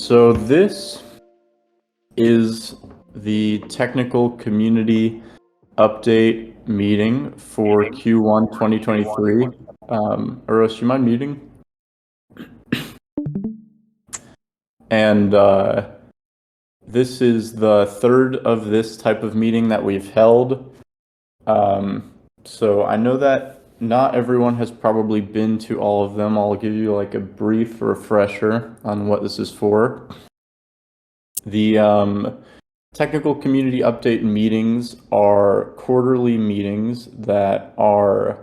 So this is the technical community update meeting for Q1 2023. Eros, you mind muting? And this is the third of this type of meeting that we've held. So I know that not everyone has probably been to all of them. I'll give you like a brief refresher on what this is for. The technical community update meetings are quarterly meetings that are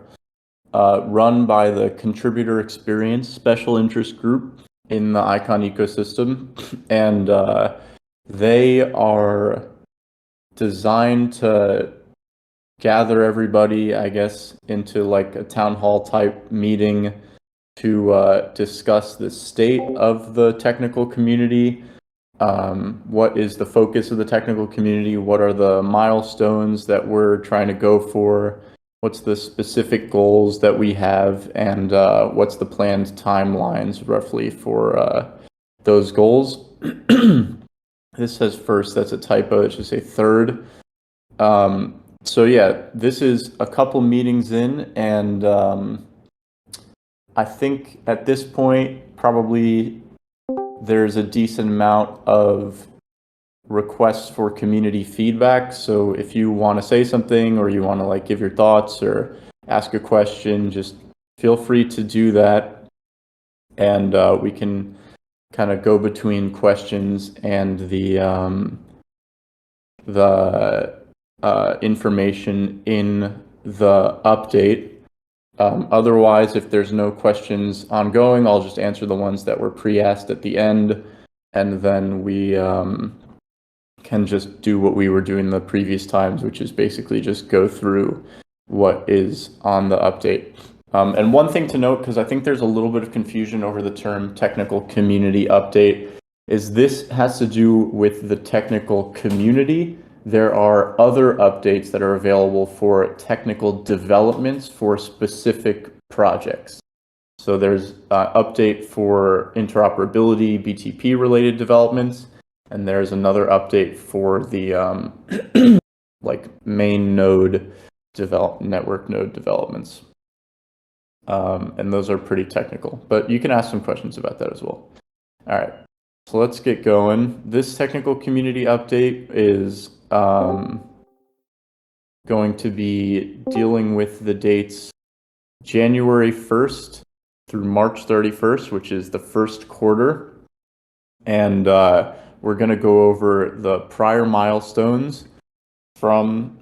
run by the contributor experience special interest group in the Icon ecosystem, and they are designed to gather everybody, I guess, into like a town hall type meeting to discuss the state of the technical community. What is the focus of the technical community? What are the milestones that we're trying to go for? What's the specific goals that we have? And what's the planned timelines roughly for those goals? This says first, that's a typo, it should say third. So yeah, this is a couple meetings in, and I think at this point, probably there's a decent amount of requests for community feedback. So if you want to say something or you want to like give your thoughts or ask a question, just feel free to do that. And we can kind of go between questions and the information in the update. Otherwise, if there's no questions ongoing, I'll just answer the ones that were pre-asked at the end, and then we can just do what we were doing the previous times, which is basically just go through what is on the update. And one thing to note, because I think there's a little bit of confusion over the term technical community update, is this has to do with the technical community. There are other updates that are available for technical developments for specific projects. So there's update for interoperability, BTP related developments, and there's another update for the like main node network node developments. And those are pretty technical, but you can ask some questions about that as well. All right, so let's get going. This technical community update is going to be dealing with the dates January 1st through March 31st, which is the first quarter. And we're going to go over the prior milestones from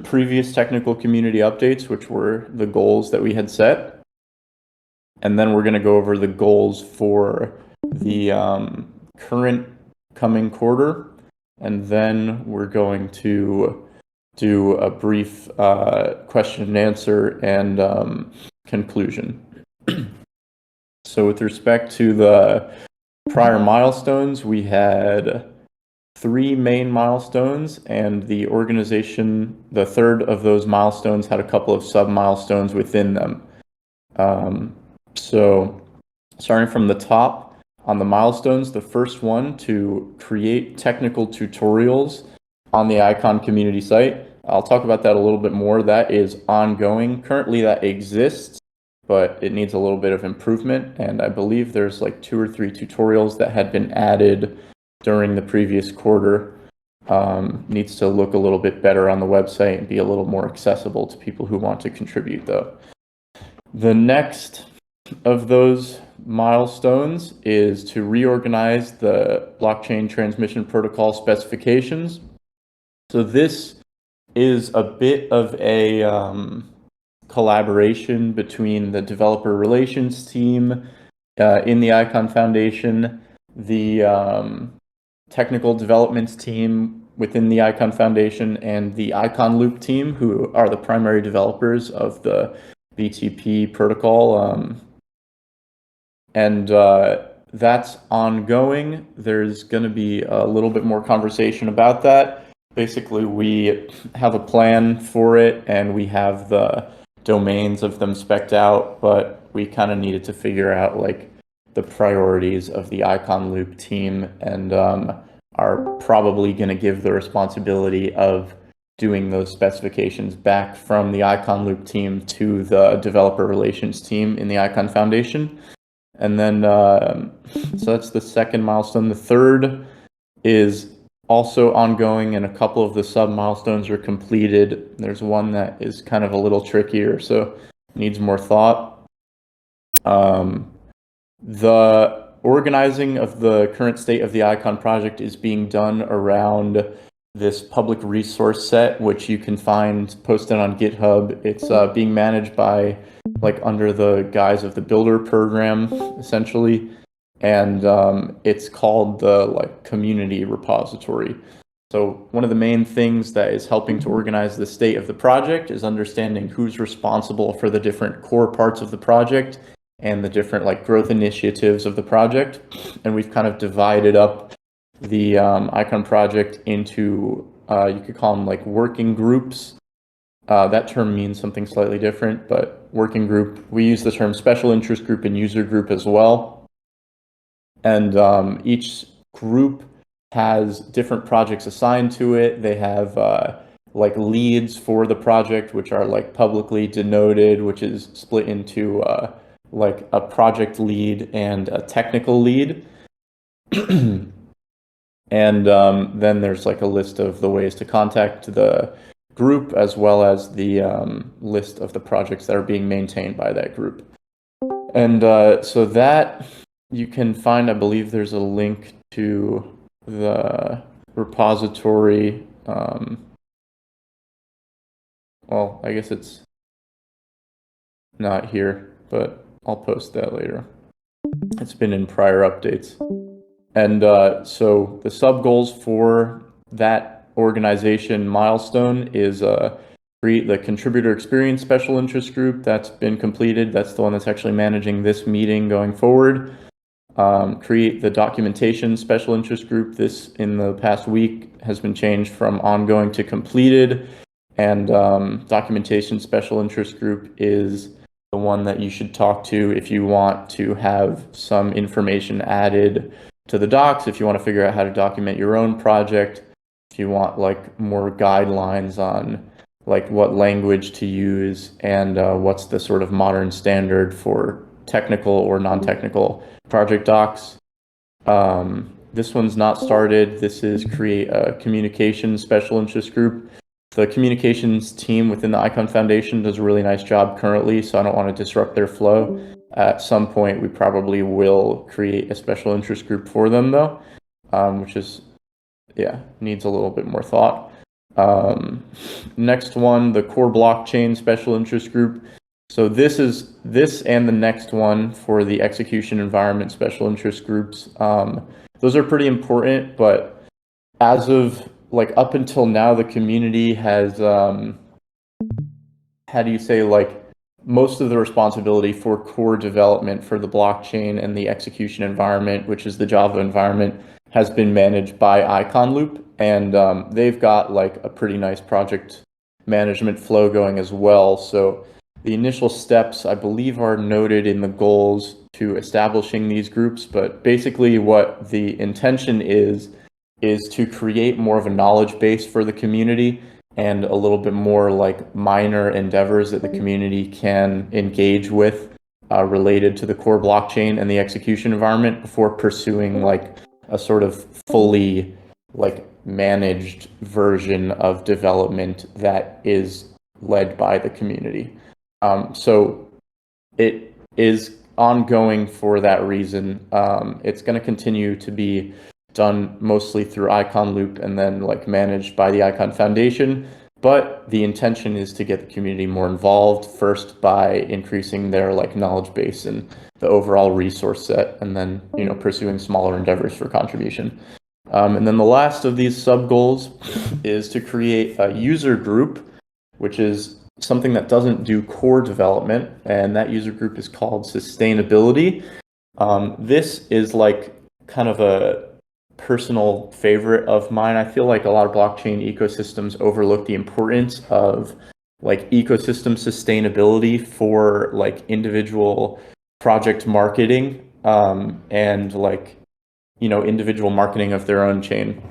previous technical community updates, which were the goals that we had set. And then we're going to go over the goals for the current coming quarter. And then we're going to do a brief question and answer and conclusion. So with respect to the prior milestones, we had 3 main milestones, and the organization, the third of those milestones, had a couple of sub-milestones within them. So starting from the top, on the milestones, the first one, to create technical tutorials on the Icon community site. I'll talk about that a little bit more. That is ongoing. Currently that exists, but it needs a little bit of improvement. And I believe there's like 2 or 3 tutorials that had been added during the previous quarter. Needs to look a little bit better on the website and be a little more accessible to people who want to contribute though. The next of those milestones is to reorganize the blockchain transmission protocol specifications. So this is a bit of a collaboration between the developer relations team in the Icon Foundation, the technical developments team within the Icon Foundation, and the Icon Loop team, who are the primary developers of the BTP protocol. And that's ongoing. There's going to be a little bit more conversation about that. Basically, we have a plan for it, and we have the domains of them spec'd out, but we kind of needed to figure out like the priorities of the Icon Loop team, and are probably going to give the responsibility of doing those specifications back from the Icon Loop team to the developer relations team in the Icon Foundation. And then, so that's the second milestone. The third is also ongoing, and a couple of the sub milestones are completed. There's one that is kind of a little trickier, so needs more thought. The organizing of the current state of the Icon project is being done around this public resource set, which you can find posted on GitHub. It's being managed by, like, under the guise of the Builder program, essentially, and it's called the, like, community repository. So one of the main things that is helping to organize the state of the project is understanding who's responsible for the different core parts of the project and the different, like, growth initiatives of the project. And we've kind of divided up the Icon project into, you could call them like working groups. That term means something slightly different, but working group, we use the term special interest group and user group as well. And each group has different projects assigned to it. They have like leads for the project, which are like publicly denoted, which is split into like a project lead and a technical lead. And then there's like a list of the ways to contact the group, as well as the list of the projects that are being maintained by that group. And so that you can find, I believe there's a link to the repository. Well, I guess it's not here, but I'll post that later. It's been in prior updates. And so the sub goals for that organization milestone is create the contributor experience special interest group. That's been completed. That's the one that's actually managing this meeting going forward. Create the documentation special interest group. This, in the past week, has been changed from ongoing to completed. And documentation special interest group is the one that you should talk to if you want to have some information added to the docs, if you want to figure out how to document your own project, if you want like more guidelines on like what language to use and what's the sort of modern standard for technical or non-technical project docs. This one's not started. This is create a communications special interest group. The communications team within the Icon Foundation does a really nice job currently, so I don't want to disrupt their flow. At some point, we probably will create a special interest group for them, though, which is, yeah, needs a little bit more thought. Next one, the core blockchain special interest group. So this and the next one for the execution environment special interest groups. Those are pretty important, but as of like up until now, the community has, how do you say, like most of the responsibility for core development for the blockchain and the execution environment, which is the Java environment, has been managed by Icon Loop. And they've got like a pretty nice project management flow going as well. So the initial steps, I believe, are noted in the goals to establishing these groups. But basically what the intention is to create more of a knowledge base for the community and a little bit more like minor endeavors that the community can engage with related to the core blockchain and the execution environment before pursuing like a sort of fully like managed version of development that is led by the community. So it is ongoing for that reason. It's going to continue to be done mostly through Icon Loop and then like managed by the Icon Foundation. But the intention is to get the community more involved, first by increasing their like knowledge base and the overall resource set, and then, you know, pursuing smaller endeavors for contribution. And then the last of these sub goals is to create a user group, which is something that doesn't do core development, and that user group is called sustainability. This is like kind of a personal favorite of mine. I feel like a lot of blockchain ecosystems overlook the importance of like ecosystem sustainability for like individual project marketing. and like, individual marketing of their own chain.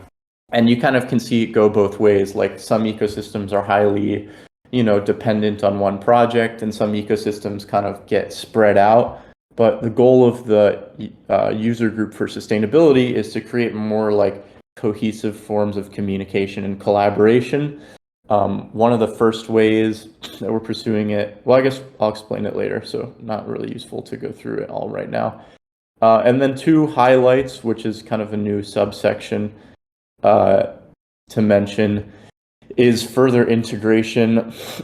And you kind of can see it go both ways. Like some ecosystems are highly, dependent on one project, and some ecosystems kind of get spread out. But the goal of the user group for sustainability is to create more like cohesive forms of communication and collaboration. One of the first ways that we're pursuing it, well, I guess I'll explain it later, so not really useful to go through it all right now. And then two highlights, which is kind of a new subsection to mention, is further integration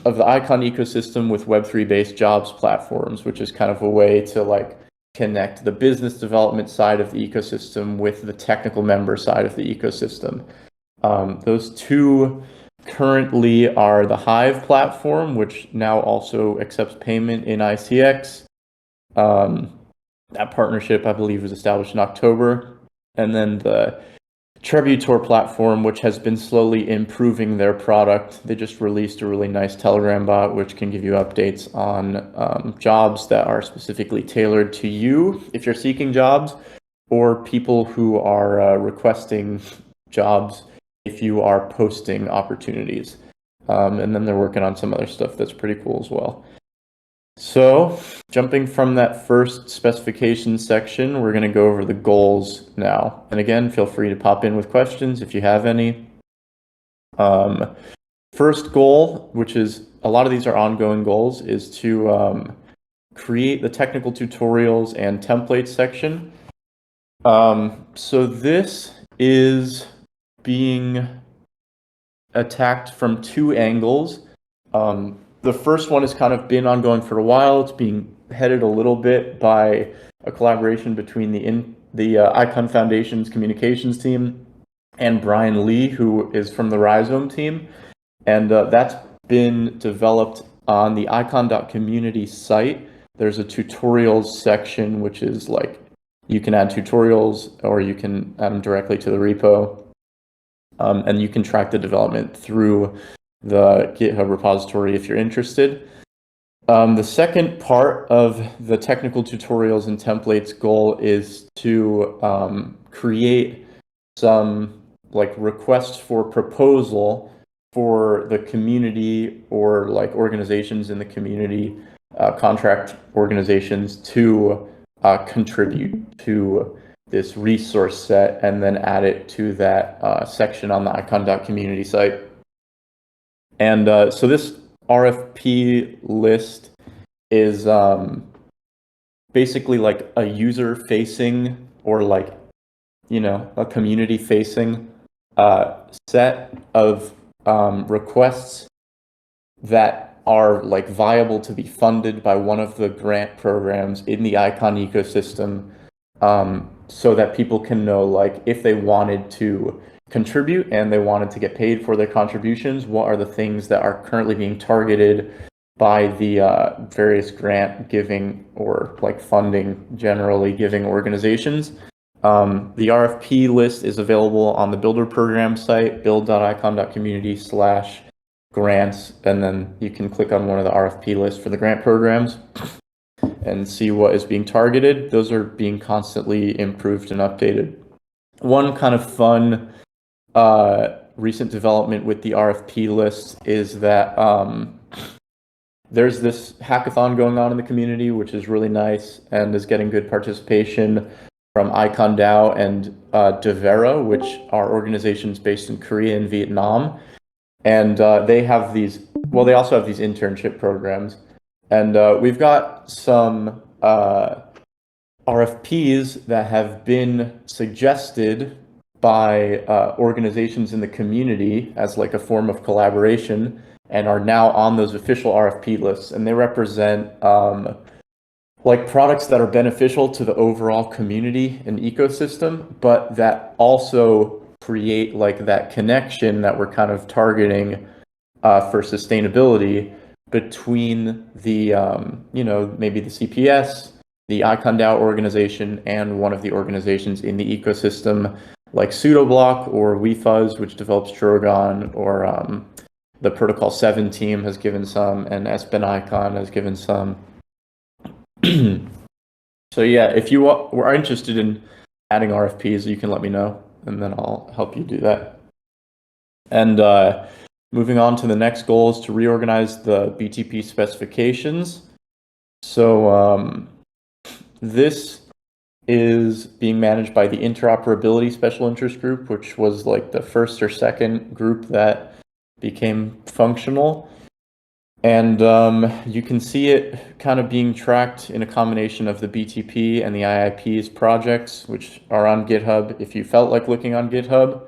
of the Icon ecosystem with Web3 based jobs platforms, which is kind of a way to like connect the business development side of the ecosystem with the technical member side of the ecosystem. Those two currently are the Hive platform, which now also accepts payment in ICX. That partnership, I believe, was established in October. And then the Tributor platform, which has been slowly improving their product. They just released a really nice Telegram bot, which can give you updates on jobs that are specifically tailored to you if you're seeking jobs, or people who are requesting jobs if you are posting opportunities. And then they're working on some other stuff that's pretty cool as well. So jumping from that first specification section, we're going to go over the goals now. And again, feel free to pop in with questions if you have any. First goal, which is a lot of these are ongoing goals, is to create the technical tutorials and templates section. So this is being attacked from two angles. The first one has kind of been ongoing for a while. It's being headed a little bit by a collaboration between the Icon Foundation's communications team and Brian Lee, who is from the Rhizome team. And that's been developed on the icon.community site. There's a tutorials section, which is like, you can add tutorials or you can add them directly to the repo. And you can track the development through the GitHub repository if you're interested. The second part of the technical tutorials and templates goal is to create some like requests for proposal for the community or like organizations in the community, contract organizations to contribute to this resource set and then add it to that section on the icon.community site. And so this RFP list is basically like a user-facing or like, a community-facing set of requests that are like viable to be funded by one of the grant programs in the Icon ecosystem, so that people can know like if they wanted to contribute and they wanted to get paid for their contributions, what are the things that are currently being targeted by the various grant giving or like funding generally giving organizations. The RFP list is available on the Builder program site, build.icon.community/grants, and then you can click on one of the RFP lists for the grant programs and see what is being targeted. Those are being constantly improved and updated. One kind of fun recent development with the RFP list is that there's this hackathon going on in the community, which is really nice and is getting good participation from Icon DAO and Devera, which are organizations based in Korea and Vietnam. And they have these, well, they also have these internship programs. And we've got some RFPs that have been suggested by organizations in the community as like a form of collaboration and are now on those official RFP lists. And they represent like products that are beneficial to the overall community and ecosystem, but that also create like that connection that we're kind of targeting for sustainability between the, maybe the CPS, the Icon DAO organization, and one of the organizations in the ecosystem, like Pseudoblock or WeFuzz, which develops Drogon, or the Protocol 7 team has given some, and Espen Icon has given some. So yeah, if you are interested in adding RFPs, you can let me know, and then I'll help you do that. And moving on to the next goal is to reorganize the BTP specifications. So this is being managed by the interoperability special interest group, which was like the first or second group that became functional. And you can see it kind of being tracked in a combination of the BTP and the IIP's projects, which are on GitHub if you felt like looking on GitHub.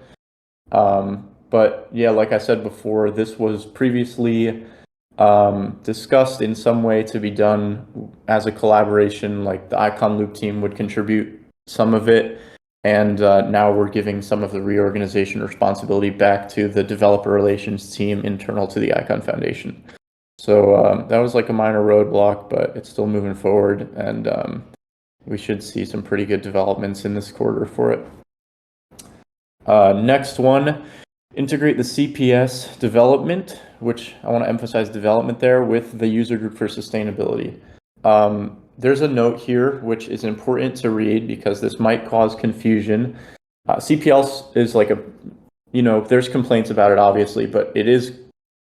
But yeah, like I said before, this was previously discussed in some way to be done as a collaboration, like the Icon Loop team would contribute some of it. And now we're giving some of the reorganization responsibility back to the developer relations team internal to the Icon Foundation. So that was like a minor roadblock, but it's still moving forward, and we should see some pretty good developments in this quarter for it. Next one, integrate the CPS development, which I want to emphasize development there, with the user group for sustainability. There's a note here which is important to read because this might cause confusion. CPL is like there's complaints about it obviously, but it is,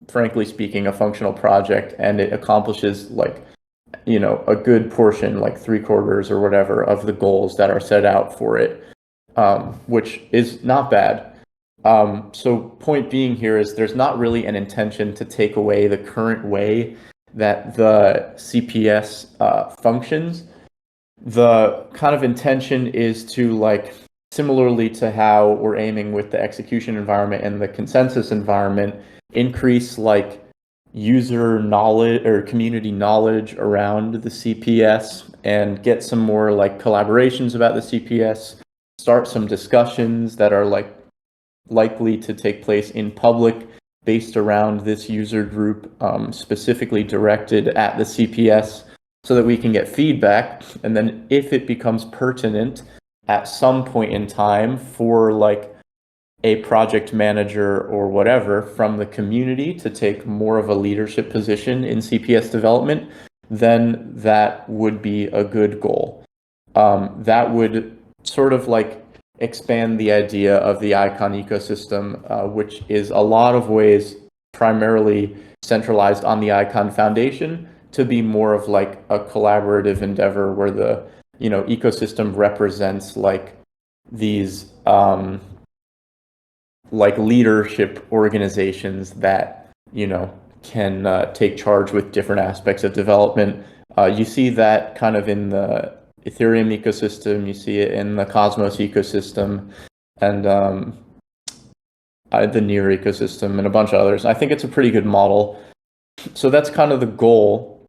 frankly speaking, a functional project, and it accomplishes a good portion, like 3/4 or whatever, of the goals that are set out for it, which is not bad. So point being here is there's not really an intention to take away the current way that the CPS functions. The kind of intention is to, similarly to how we're aiming with the execution environment and the consensus environment, increase user knowledge or community knowledge around the CPS and get some more collaborations about the CPS, start some discussions that are likely to take place in public based around this user group, specifically directed at the CPS, so that we can get feedback. And then if it becomes pertinent at some point in time for a project manager or whatever from the community to take more of a leadership position in CPS development, then that would be a good goal. That would sort of expand the idea of the Icon ecosystem, which is a lot of ways primarily centralized on the Icon Foundation, to be more of a collaborative endeavor where the ecosystem represents these leadership organizations that can take charge with different aspects of development. You see that kind of in the Ethereum ecosystem, you see it in the Cosmos ecosystem, and the Near ecosystem, and a bunch of others. I think it's a pretty good model. So that's kind of the goal,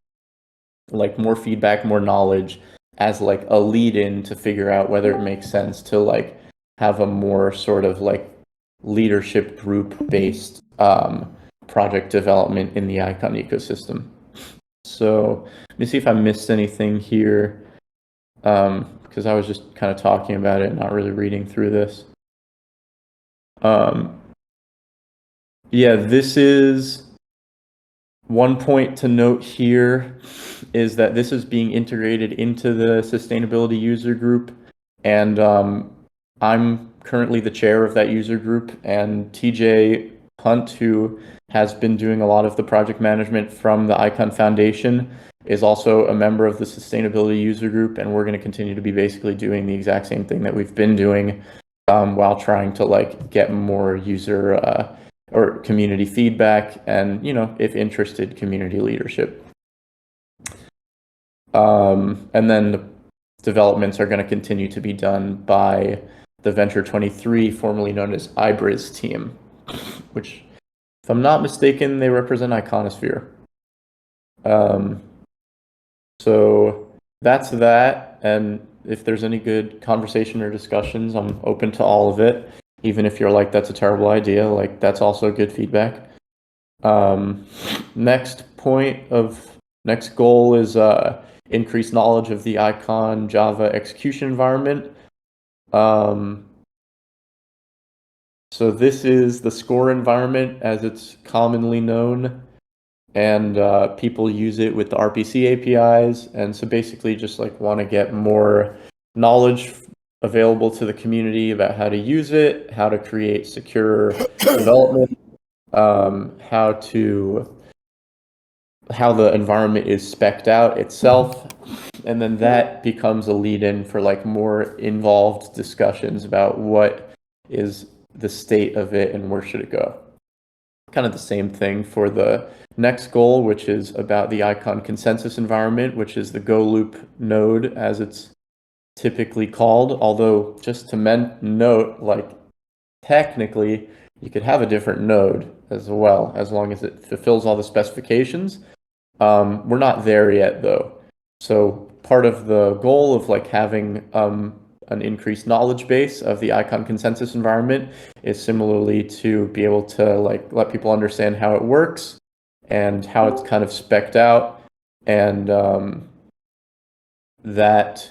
more feedback, more knowledge, as a lead-in to figure out whether it makes sense to have a more sort of leadership group-based project development in the Icon ecosystem. So let me see if I missed anything here, because I was just kind of talking about it, not really reading through this. Yeah, this is one point to note here, is that this is being integrated into the sustainability user group, and I'm currently the chair of that user group, and TJ Hunt, who has been doing a lot of the project management from the Icon Foundation, is also a member of the sustainability user group, and we're going to continue to be basically doing the exact same thing that we've been doing, while trying to get more user or community feedback and, if interested, community leadership. And then the developments are going to continue to be done by the Venture 23, formerly known as IBRIS team, which, if I'm not mistaken, they represent Iconosphere. So that's that, and if there's any good conversation or discussions, I'm open to all of it. Even if you're that's a terrible idea, that's also good feedback. Next goal is increased knowledge of the Icon Java execution environment. So this is the score environment, as it's commonly known. and people use it with the RPC APIs. And so basically just like want to get more knowledge available to the community about how to use it, how to create secure development, how the environment is spec'd out itself. And then that becomes a lead-in for like more involved discussions about what is the state of it and where should it go. Kind of the same thing for the next goal, which is about the icon consensus environment, which is the Go loop node as it's typically called. Although just to note, like technically you could have a different node as well, as long as it fulfills all the specifications. We're not there yet though. So part of the goal of like having an increased knowledge base of the icon consensus environment is similarly to be able to like let people understand how it works and how it's kind of spec'd out, and that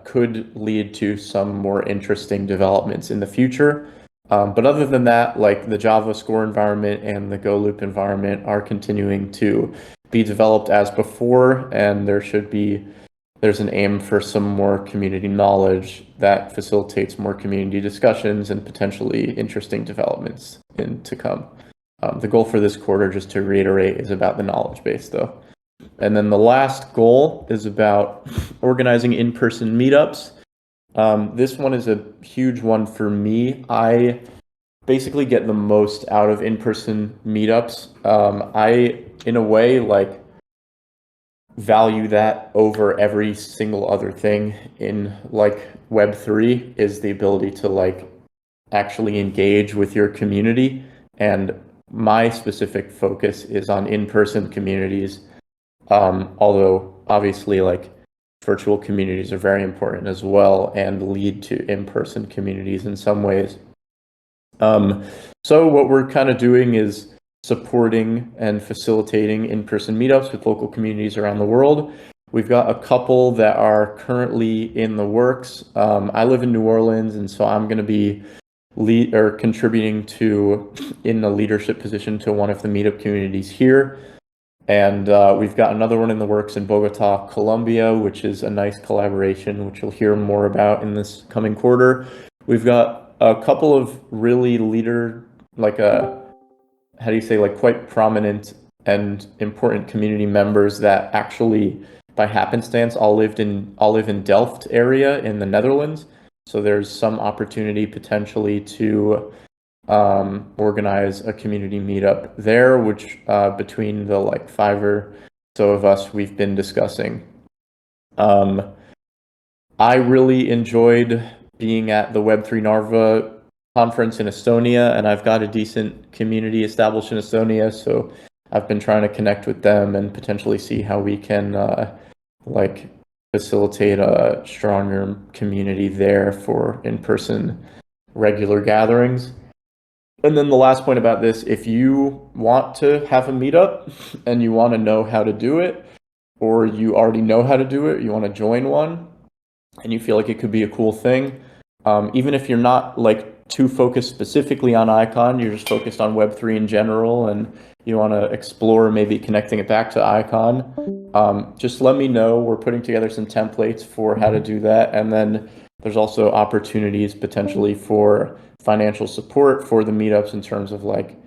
could lead to some more interesting developments in the future. But other than that, like the Java Score environment and the Go loop environment are continuing to be developed as before, and there's an aim for some more community knowledge that facilitates more community discussions and potentially interesting developments to come. The goal for this quarter, just to reiterate, is about the knowledge base though. And then the last goal is about organizing in-person meetups. This one is a huge one for me. I basically get the most out of in-person meetups. I, in a way, like value that over every single other thing in like Web3 is the ability to like actually engage with your community. And my specific focus is on in-person communities. Although obviously like virtual communities are very important as well and lead to in-person communities in some ways. So what we're kind of doing is supporting and facilitating in-person meetups with local communities around the world. We've got a couple that are currently in the works. I live in New Orleans, and so I'm going to be contributing in a leadership position to one of the meetup communities here. And we've got another one in the works in Bogota, Colombia, which is a nice collaboration, which you'll hear more about in this coming quarter. We've got a couple of really quite prominent and important community members that actually, by happenstance, all live in Delft area in the Netherlands. So there's some opportunity potentially to organize a community meetup there, which between the like 5 or so of us, we've been discussing. I really enjoyed being at the Web3 Narva conference in Estonia, and I've got a decent community established in Estonia, so I've been trying to connect with them and potentially see how we can like facilitate a stronger community there for in-person regular gatherings. And then the last point about this, if you want to have a meetup and you want to know how to do it, or you already know how to do it, you want to join one, and you feel like it could be a cool thing, even if you're not like too focused specifically on Icon, you're just focused on Web3 in general, and you want to explore maybe connecting it back to Icon, just let me know. We're putting together some templates for how to do that. And then there's also opportunities potentially for financial support for the meetups in terms of like,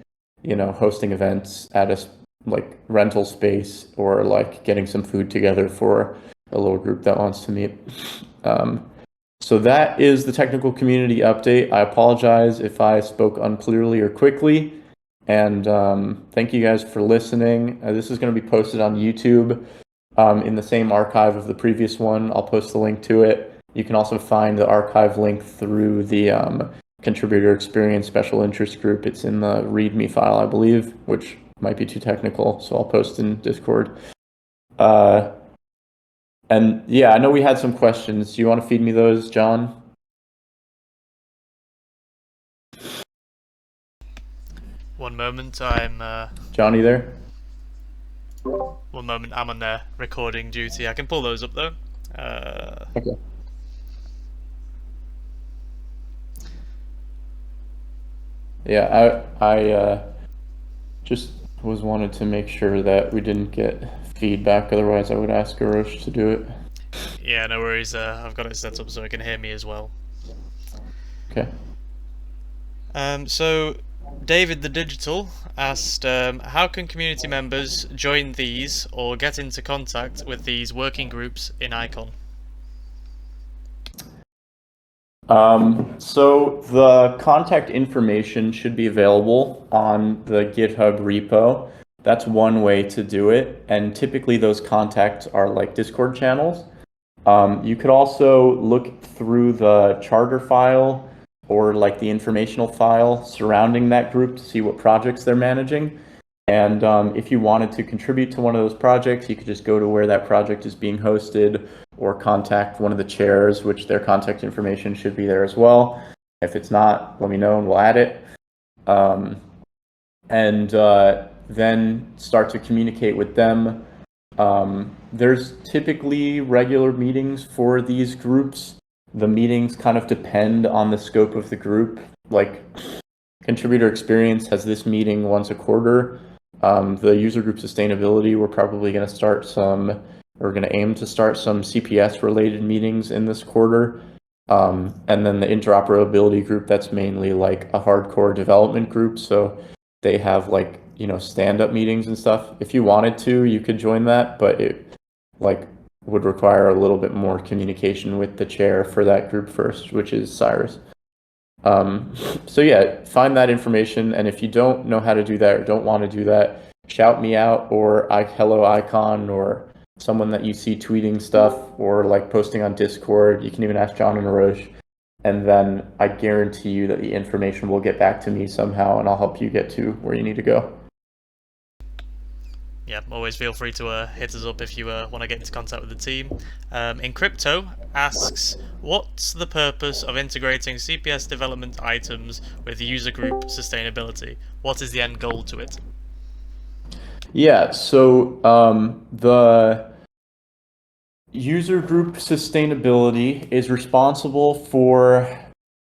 hosting events at a like rental space, or like getting some food together for a little group that wants to meet. So that is the technical community update. I apologize if I spoke unclearly or quickly, and thank you guys for listening. This is going to be posted on YouTube in the same archive of the previous one. I'll post the link to it. You can also find the archive link through the contributor experience special interest group. It's in the README file, I believe, which might be too technical, so I'll post in Discord. And yeah, I know we had some questions. Do you want to feed me those, John? One moment, I'm Johnny there? one moment, I'm on recording duty. I can pull those up though. Okay. Yeah, I just was wanted to make sure that we didn't get feedback. Otherwise, I would ask Arosh to do it. Yeah, no worries. I've got it set up so it can hear me as well. Okay. So David the Digital asked, how can community members join these or get into contact with these working groups in Icon? So the contact information should be available on the GitHub repo. That's one way to do it. And typically those contacts are like Discord channels. You could also look through the charter file or like the informational file surrounding that group to see what projects they're managing. And if you wanted to contribute to one of those projects, you could just go to where that project is being hosted or contact one of the chairs, which their contact information should be there as well. If it's not, let me know and we'll add it. And then start to communicate with them. There's typically regular meetings for these groups. The meetings kind of depend on the scope of the group. Like Contributor Experience has this meeting once a quarter. The user group sustainability, we're probably going to start we're going to aim to start some CPS related meetings in this quarter. And then the interoperability group, that's mainly like a hardcore development group. So they have like, stand-up meetings and stuff. If you wanted to, you could join that, but it like would require a little bit more communication with the chair for that group first, which is Cyrus. So yeah, find that information. And if you don't know how to do that or don't want to do that, shout me out or hello icon or someone that you see tweeting stuff or like posting on Discord. You can even ask John and Arosh. And then I guarantee you that the information will get back to me somehow and I'll help you get to where you need to go. Yeah, always feel free to hit us up if you want to get into contact with the team. In Crypto asks, what's the purpose of integrating CPS development items with user group sustainability? What is the end goal to it? Yeah, so the user group sustainability is responsible for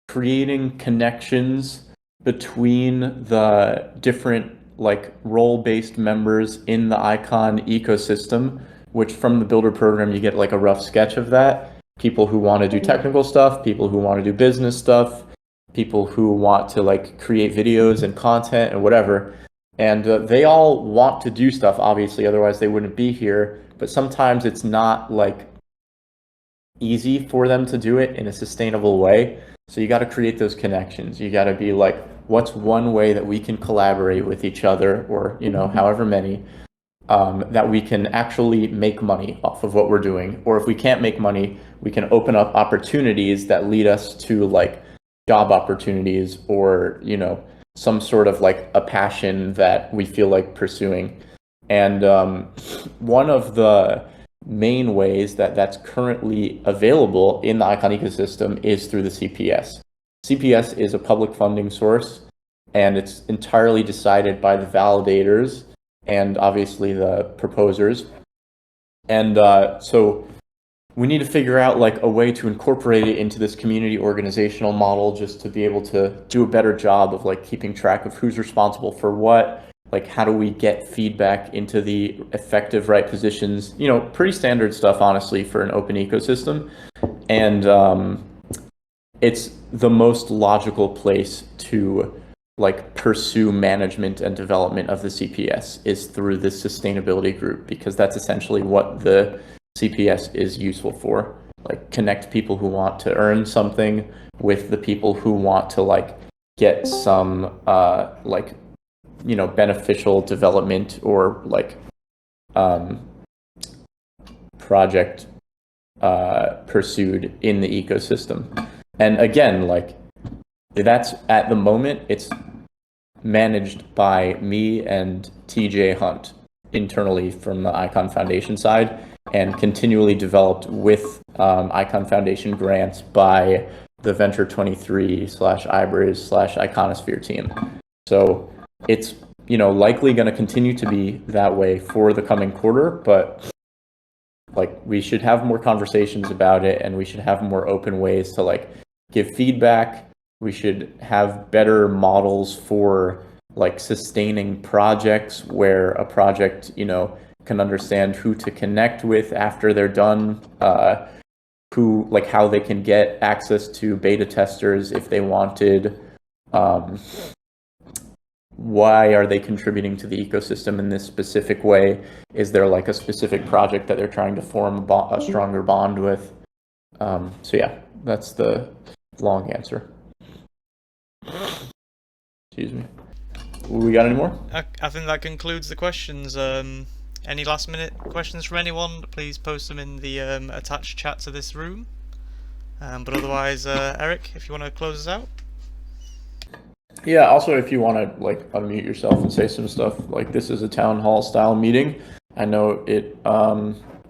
creating connections between the different like role-based members in the Icon ecosystem, which from the builder program you get like a rough sketch of that. People who want to do technical stuff, people who want to do business stuff, people who want to like create videos and content and whatever. And they all want to do stuff, obviously, otherwise they wouldn't be here. But sometimes it's not like easy for them to do it in a sustainable way. So you got to create those connections. You got to be like, what's one way that we can collaborate with each other, or however many, that we can actually make money off of what we're doing. Or if we can't make money, we can open up opportunities that lead us to like job opportunities or some sort of like a passion that we feel like pursuing. And one of the main ways that that's currently available in the Icon ecosystem is through the CPS. CPS is a public funding source, and it's entirely decided by the validators and obviously the proposers. And so we need to figure out like a way to incorporate it into this community organizational model, just to be able to do a better job of like keeping track of who's responsible for what. Like, how do we get feedback into the effective right positions? Pretty standard stuff, honestly, for an open ecosystem. And it's the most logical place to like pursue management and development of the CPS is through this sustainability group, because that's essentially what the CPS is useful for. Like, connect people who want to earn something with the people who want to like get some beneficial development or like project pursued in the ecosystem. And again, like that's at the moment, it's managed by me and TJ Hunt internally from the Icon Foundation side, and continually developed with Icon Foundation grants by the Venture 23/Ibris/Iconosphere team. So it's likely going to continue to be that way for the coming quarter, but like we should have more conversations about it, and we should have more open ways to like give feedback. We should have better models for like sustaining projects where a project, can understand who to connect with after they're done, who, like, how they can get access to beta testers if they wanted. Um, why are they contributing to the ecosystem in this specific way? Is there like a specific project that they're trying to form a stronger bond with? So yeah, that's the long answer. Excuse me. We got any more? I think that concludes the questions. Any last minute questions from anyone? Please post them in the attached chat to this room. But otherwise, Eric, if you want to close us out. Yeah, also if you want to like unmute yourself and say some stuff, like this is a town hall style meeting. I know it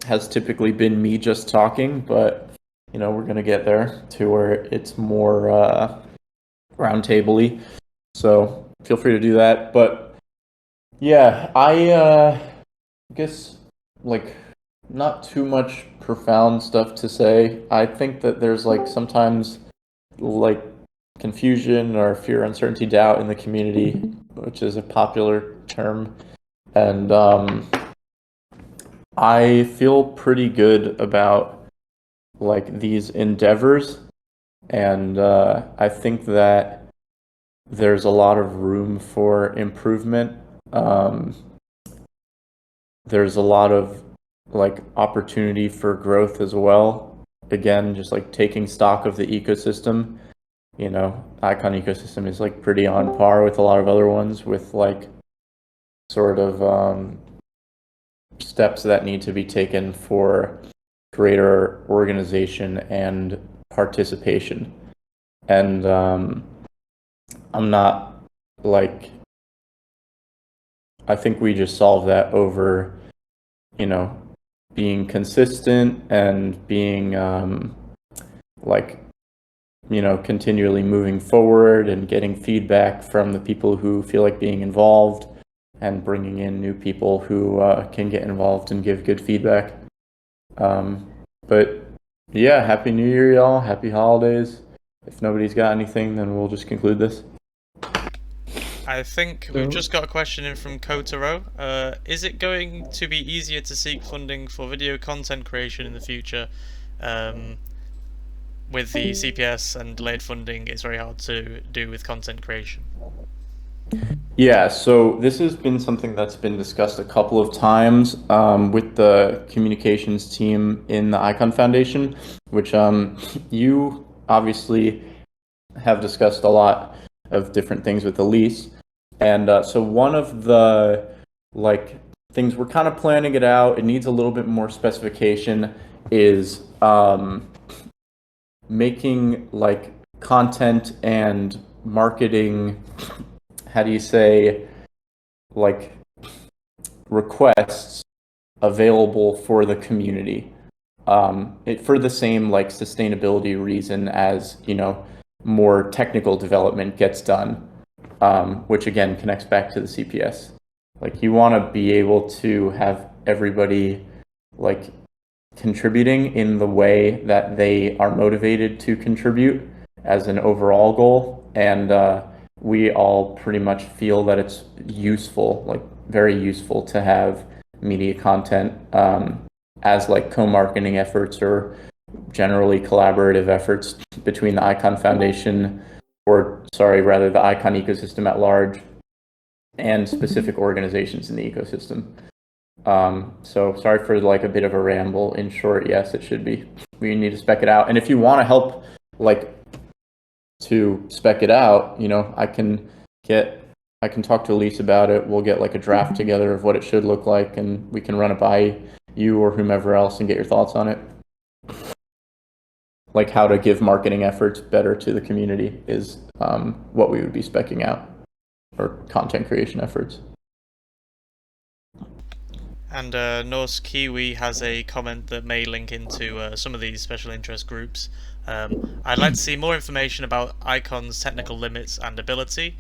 has typically been me just talking, but we're gonna get there to where it's more roundtable-y. So feel free to do that. But yeah, I guess like not too much profound stuff to say. I think that there's like sometimes like confusion or fear, uncertainty, doubt in the community, which is a popular term. And I feel pretty good about like these endeavors. And I think that there's a lot of room for improvement. There's a lot of like opportunity for growth as well. Again, just like taking stock of the ecosystem. Icon ecosystem is like pretty on par with a lot of other ones, with like sort of steps that need to be taken for greater organization and participation. And I'm not like, I think we just solve that over, being consistent and being like, continually moving forward and getting feedback from the people who feel like being involved, and bringing in new people who can get involved and give good feedback. But yeah, Happy New Year, y'all. Happy holidays. If nobody's got anything, then we'll just conclude this. I think we've just got a question in from Kotaro. Is it going to be easier to seek funding for video content creation in the future? With the CPS and delayed funding, it's very hard to do with content creation. Yeah, so this has been something that's been discussed a couple of times with the communications team in the Icon Foundation, which you obviously have discussed a lot of different things with Elise. And so one of the like things we're kind of planning it out, it needs a little bit more specification, is making like content and marketing, how do you say, like requests available for the community, for the same like sustainability reason as more technical development gets done, which again connects back to the CPS. Like you want to be able to have everybody like contributing in the way that they are motivated to contribute as an overall goal. And we all pretty much feel that it's useful, like very useful, to have media content as like co-marketing efforts or generally collaborative efforts between the Icon Foundation, or sorry, rather the Icon ecosystem at large, and specific organizations in the ecosystem. So sorry for like a bit of a ramble. In short, yes, it should be. We need to spec it out. And if you want to help like to spec it out, I can talk to Elise about it. We'll get like a draft together of what it should look like, and we can run it by you or whomever else and get your thoughts on it. Like how to give marketing efforts better to the community is what we would be speccing out, or content creation efforts. And Norse Kiwi has a comment that may link into some of these special interest groups. I'd like to see more information about Icon's technical limits and ability.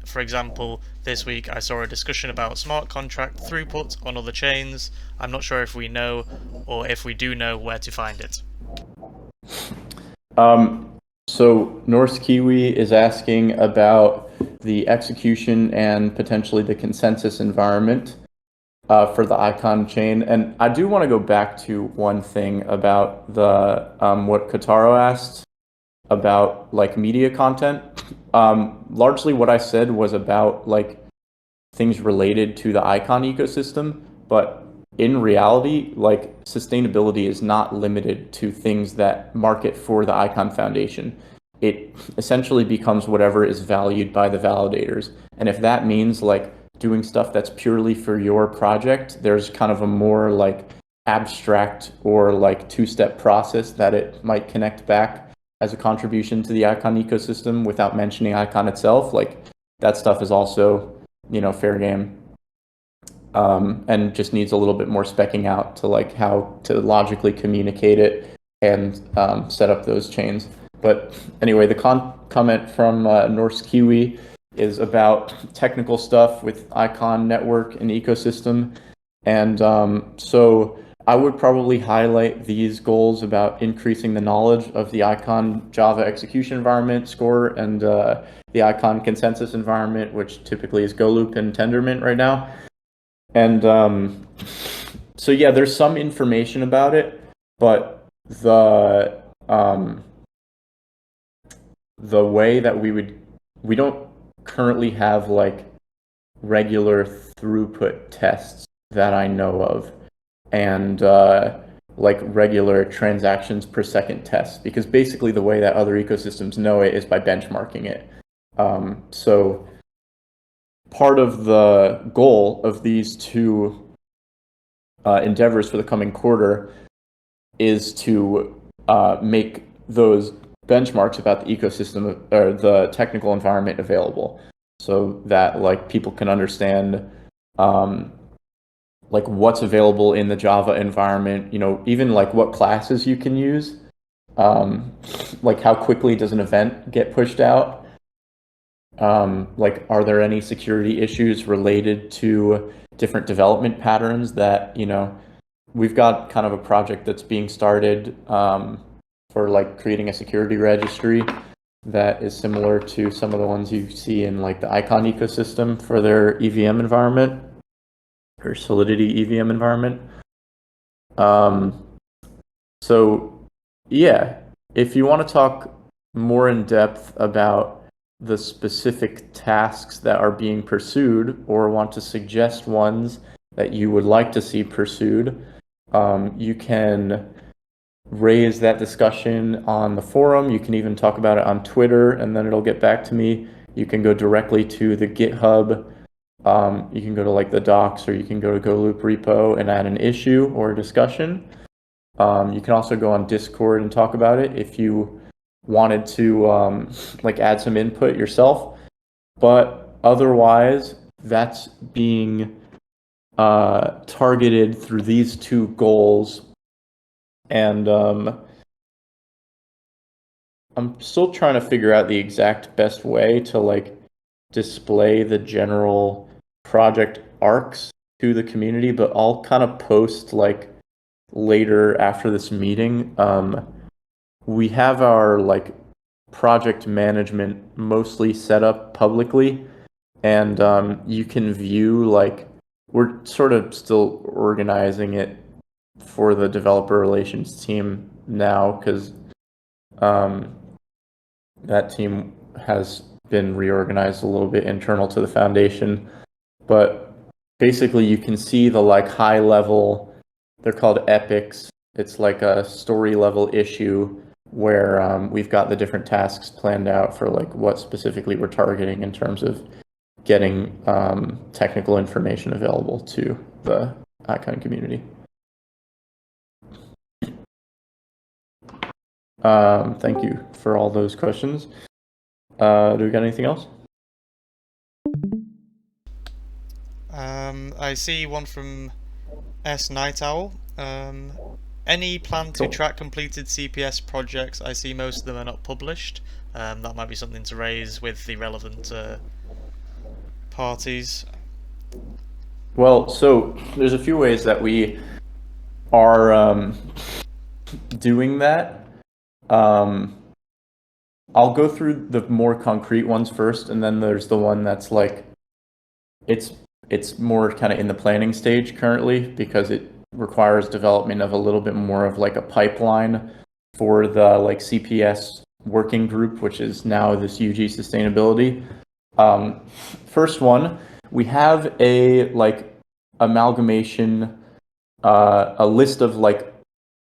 For example, this week I saw a discussion about smart contract throughput on other chains. I'm not sure if we know, or if we do know, where to find it. So Norse Kiwi is asking about the execution and potentially the consensus environment for the icon chain. And I do want to go back to one thing about the what Kotaro asked about like media content. Largely what I said was about like things related to the icon ecosystem, but in reality, like sustainability is not limited to things that market for the icon foundation. It essentially becomes whatever is valued by the validators. And if that means like doing stuff that's purely for your project, there's kind of a more like abstract or like two-step process that it might connect back as a contribution to the icon ecosystem without mentioning icon itself. Like that stuff is also, fair game. And just needs a little bit more specking out to like how to logically communicate it and set up those chains. But anyway, the comment from Norse Kiwi is about technical stuff with Icon network and ecosystem. And so I would probably highlight these goals about increasing the knowledge of the Icon Java execution environment score and the Icon consensus environment, which typically is GoLoop and Tendermint right now. And so yeah, there's some information about it, but the way that we don't currently have like regular throughput tests that I know of, and like regular transactions per second tests, because basically the way that other ecosystems know it is by benchmarking it. So part of the goal of these two endeavors for the coming quarter is to make those benchmarks about the ecosystem or the technical environment available, so that like people can understand like what's available in the Java environment, even like what classes you can use, like how quickly does an event get pushed out, like are there any security issues related to different development patterns that, we've got kind of a project that's being started for like creating a security registry that is similar to some of the ones you see in like the Icon ecosystem for their EVM environment or Solidity EVM environment. So yeah, if you want to talk more in depth about the specific tasks that are being pursued or want to suggest ones that you would like to see pursued, you can raise that discussion on the forum. You can even talk about it on Twitter, and then it'll get back to me. You can go directly to the GitHub. You can go to like the docs, or you can go to GoLoop repo and add an issue or a discussion. You can also go on Discord and talk about it if you wanted to like add some input yourself. But otherwise, that's being targeted through these two goals. And I'm still trying to figure out the exact best way to like display the general project arcs to the community, but I'll kind of post like later after this meeting. We have our like project management mostly set up publicly, and you can view like we're sort of still organizing it for the developer relations team now, because that team has been reorganized a little bit internal to the foundation. But basically you can see the like high level, they're called epics. It's like a story level issue where we've got the different tasks planned out for like what specifically we're targeting in terms of getting technical information available to the Icon community. Thank you for all those questions. Do we got anything else? I see one from S Night Owl. Any plan to Cool. track completed CPS projects? I see most of them are not published. That might be something to raise with the relevant parties. Well, so there's a few ways that we are doing that. I'll go through the more concrete ones first, and then there's the one that's like it's it's more kind of in the planning stage currently because it requires development of a little bit more of like a pipeline for the like CPS working group, which is now this UG sustainability. Um, First one, we have a like amalgamation, a list of like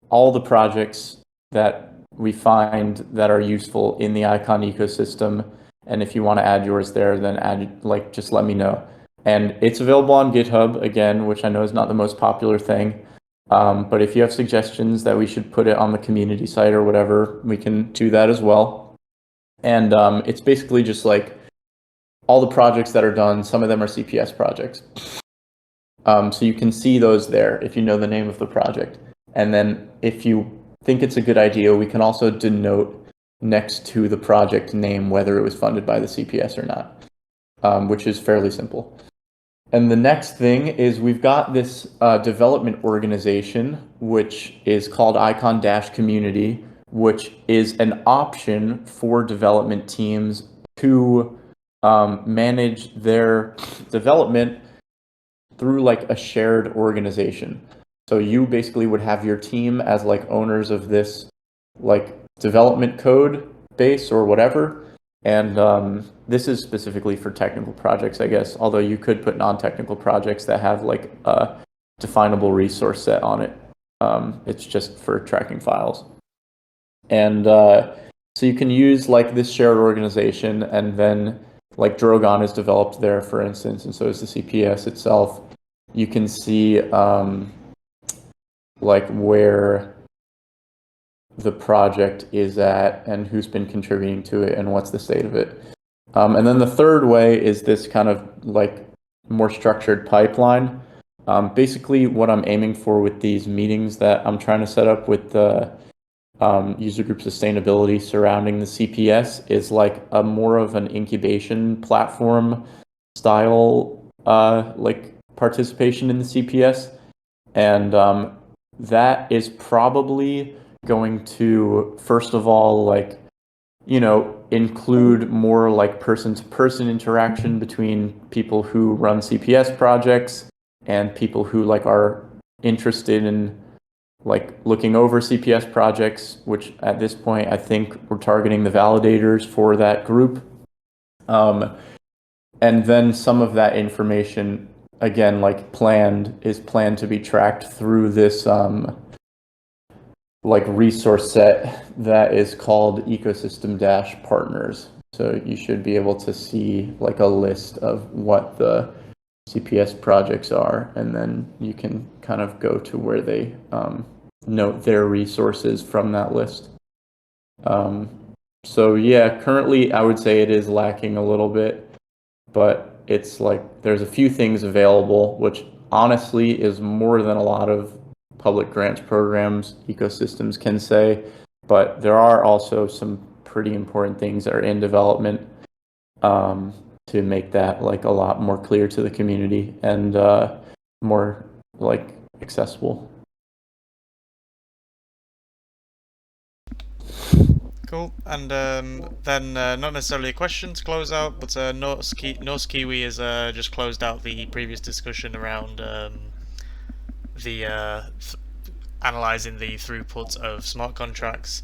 all the projects that we find that are useful in the icon ecosystem. And if you want to add yours there, then add, like, just let me know. And it's available on GitHub again, which I know is not the most popular thing. But if you have suggestions that we should put it on the community site or whatever, we can do that as well. And it's basically just like all the projects that are done. Some of them are CPS projects. So you can see those there if you know the name of the project. And then if you think it's a good idea, we can also denote next to the project name whether it was funded by the CPS or not, which is fairly simple. And the next thing is we've got this development organization, which is called Icon Dash Community, which is an option for development teams to manage their development through like a shared organization. So you basically would have your team as like owners of this like development code base or whatever. And this is specifically for technical projects, I guess, although you could put non-technical projects that have like a definable resource set on it. It's just for tracking files. And so you can use like this shared organization, and then like Drogon is developed there, for instance, and so is the CPS itself. You can see like where the project is at and who's been contributing to it and what's the state of it. And then the third way is this kind of like more structured pipeline. Basically, what I'm aiming for with these meetings that I'm trying to set up with the user group sustainability surrounding the CPS is like a more of an incubation platform style like participation in the CPS. And that is probably going to, first of all, like, you know, include more like person-to-person interaction between people who run CPS projects and people who like are interested in like looking over CPS projects, which at this point I think we're targeting the validators for that group. And then some of that information, again, like is planned to be tracked through this like resource set that is called ecosystem dash partners. So you should be able to see like a list of what the CPS projects are, and then you can kind of go to where they note their resources from that list. So yeah, currently I would say it is lacking a little bit, but it's like there's a few things available, which honestly is more than a lot of public grants programs ecosystems can say. But there are also some pretty important things that are in development to make that like a lot more clear to the community and more like accessible. Cool. And then not necessarily a question to close out, but Norse Kiwi has just closed out the previous discussion around the analyzing the throughput of smart contracts,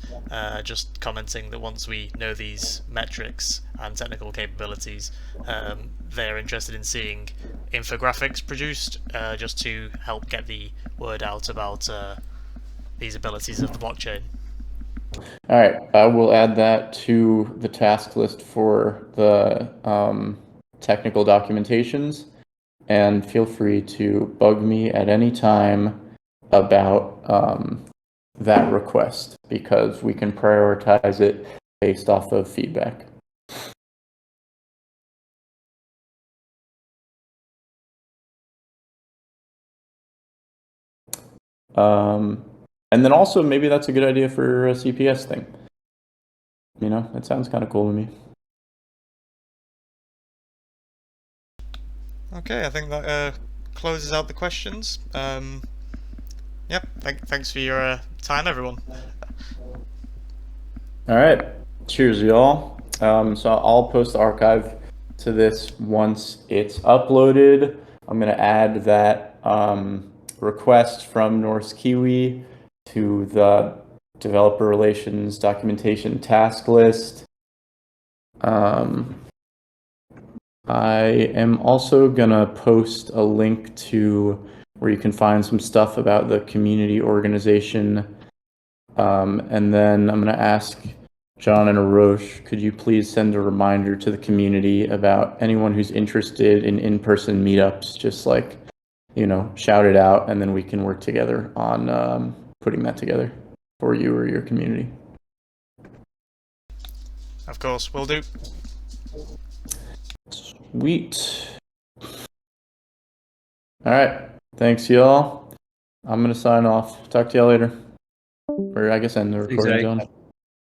just commenting that once we know these metrics and technical capabilities, they're interested in seeing infographics produced just to help get the word out about these abilities of the blockchain. All right, I will add that to the task list for the technical documentations, and feel free to bug me at any time about that request, because we can prioritize it based off of feedback. And then also maybe that's a good idea for a CPS thing. You know, that sounds kind of cool to me. Okay, I think that closes out the questions. Yep, thanks for your time, everyone. All right. Cheers, y'all. So I'll post the archive to this once it's uploaded. I'm going to add that request from Norse Kiwi to the developer relations documentation task list. I am also going to post a link to where you can find some stuff about the community organization. And then I'm going to ask John and Arosh, could you please send a reminder to the community about anyone who's interested in in-person meetups, just like, shout it out, and then we can work together on putting that together for you or your community. Of course, will do. Sweet. All right. Thanks, y'all. I'm going to sign off. Talk to y'all later. Or I guess end the recording, John.